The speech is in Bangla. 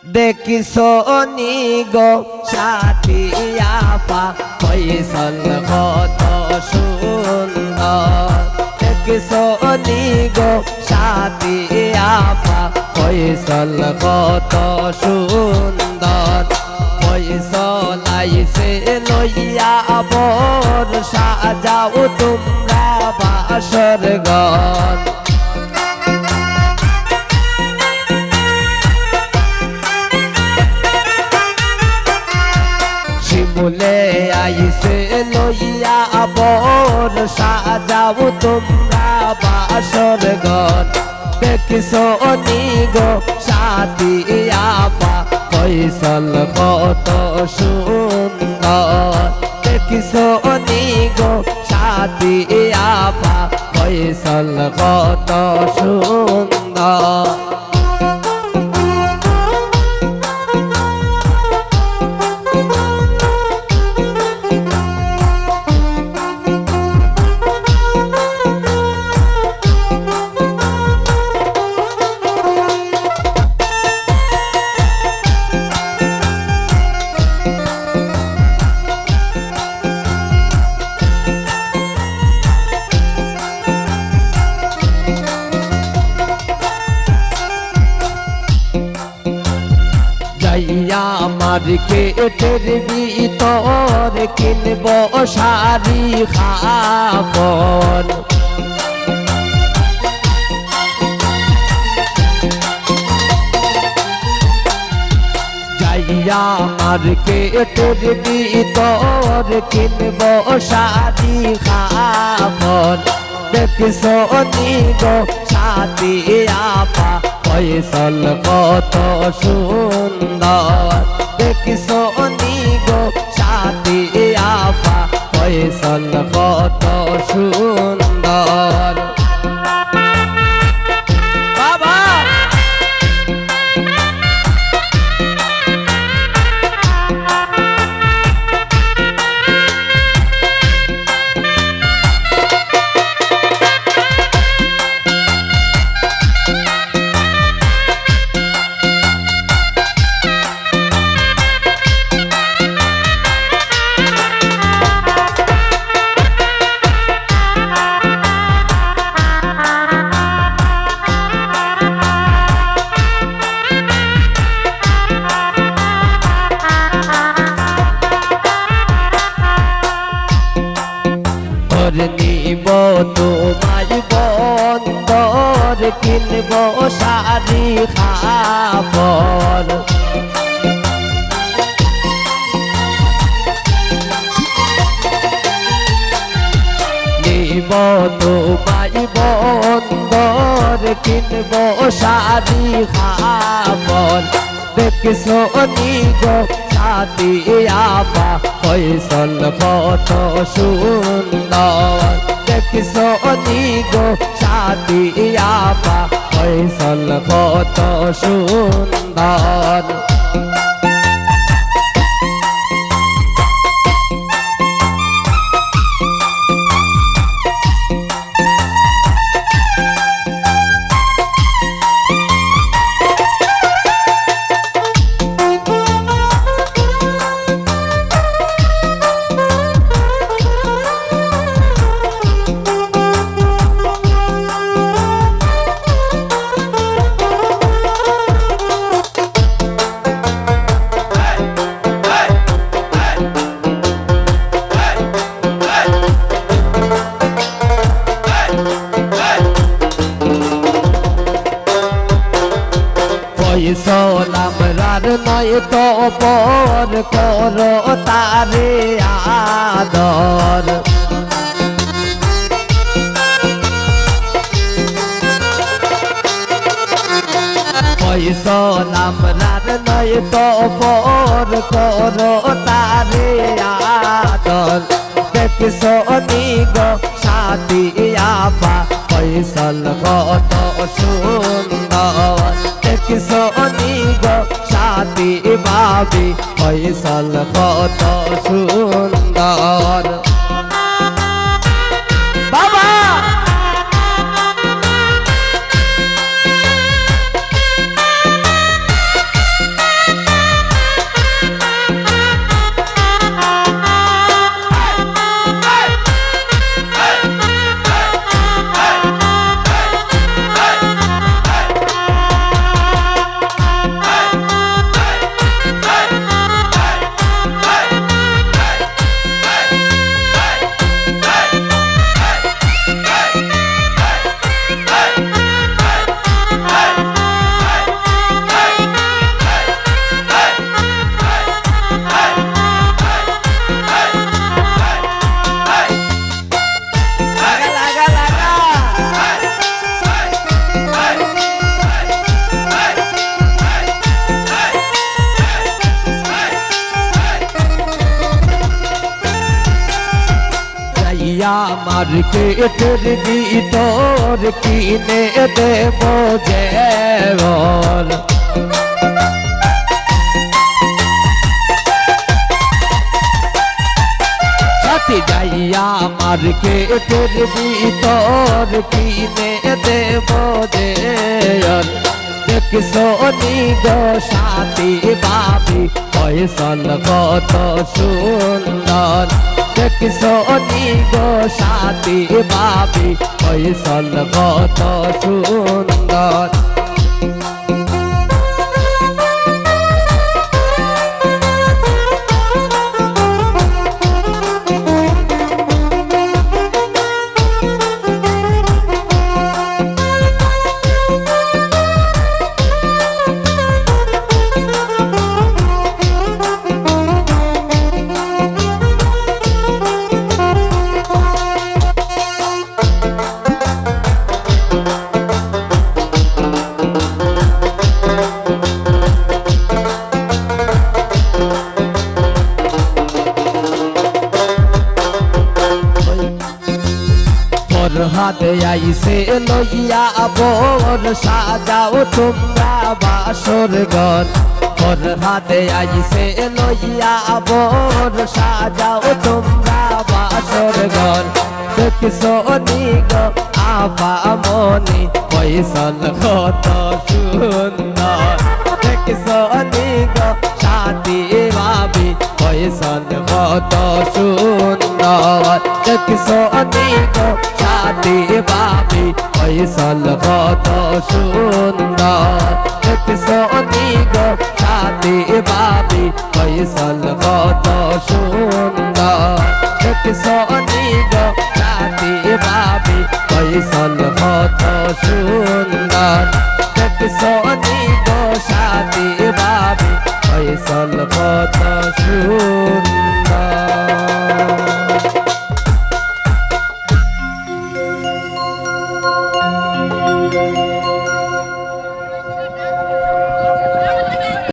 দেখিছো নি গো সাথী আপা ফয়সাল কত সুন্দর। দেখিছো নি গো সাথী আপা ফয়সাল কত সুন্দর। ফয়সাল আইছে লইয়া বর সাজাও তোমরা বাসর ঘর। শিমুলে আইছে লইয়া বর সাজাও তোমরা বাসর ঘর। দেখিছো নি গো সাথী আপা ফয়সাল কত সুন্দর। দেখিছো নি গো সাথী আপা ফয়সাল কত সুন্দর। যাইয়া মার্কেটের ভিতর কিনব শাড়ি কাপড়। যাইয়া মার্কেটের ভিতর কিনব শাড়ি কাপড়। দেখিছো নি গো সাথী আপা ফয়সাল কত সুন্দর। দেখিছো নি গো সাথী আপা ফয়সাল কত সুন্দর। বাবা নিব তোমায় বন্দর কিনব শাড়ি কাপড়। নিব তোমায় বন্দর কিনব শাড়ি কাপড়। দেখিছো নি গো সাথী আপা ফয়সাল কত সুন্দর। দেখিছো নি গো সাথী আপা ফয়সাল কত সুন্দর। ফয়সাল আমরার নয় তো পর করো তারে আদর। ফয়সাল আমরার নয় তো পর করো তারে আদর। দেখিছো নি গো সাথী আপা ফয়সাল কত সুন্দর। দেখিছো নি গো সাথী ভাবি ফয়সাল কত সুন্দর। বাবা মার্কেটের ভিতর কিনে দেব জেওর সাথী যাইয়া মার্কেটের ভিতর কিনে দেব জেওর দেখছো নি গো সাথী ভাবি ফয়সাল কত সুন্দর দেখছো নি গো সাথী ভাবি ফয়সাল কত সুন্দর হাতে আইসে লইয়া বোর সাজাও তোমরা বাসর ঘর ওর হাতে আইসে লইয়া বোর সাজাও তোমরা বাসর ঘর দেখছো নি গো আপা মনি ফয়সাল কত সুন্দর দেখছো নি গো সাথী ভাবি ফয়সাল কত সুন্দর দেখছো নি গো সাথী ভাবি ফয়সাল কত সুন্দর দেখছো নি গো সাথী ভাবি ফয়সাল কত সুন্দর দেখছো নি গো সাথী ভাবি ফয়সাল কত সুন্দর দেখছো নি গো সাথী ভাবি ফয়সাল কত সুন্দর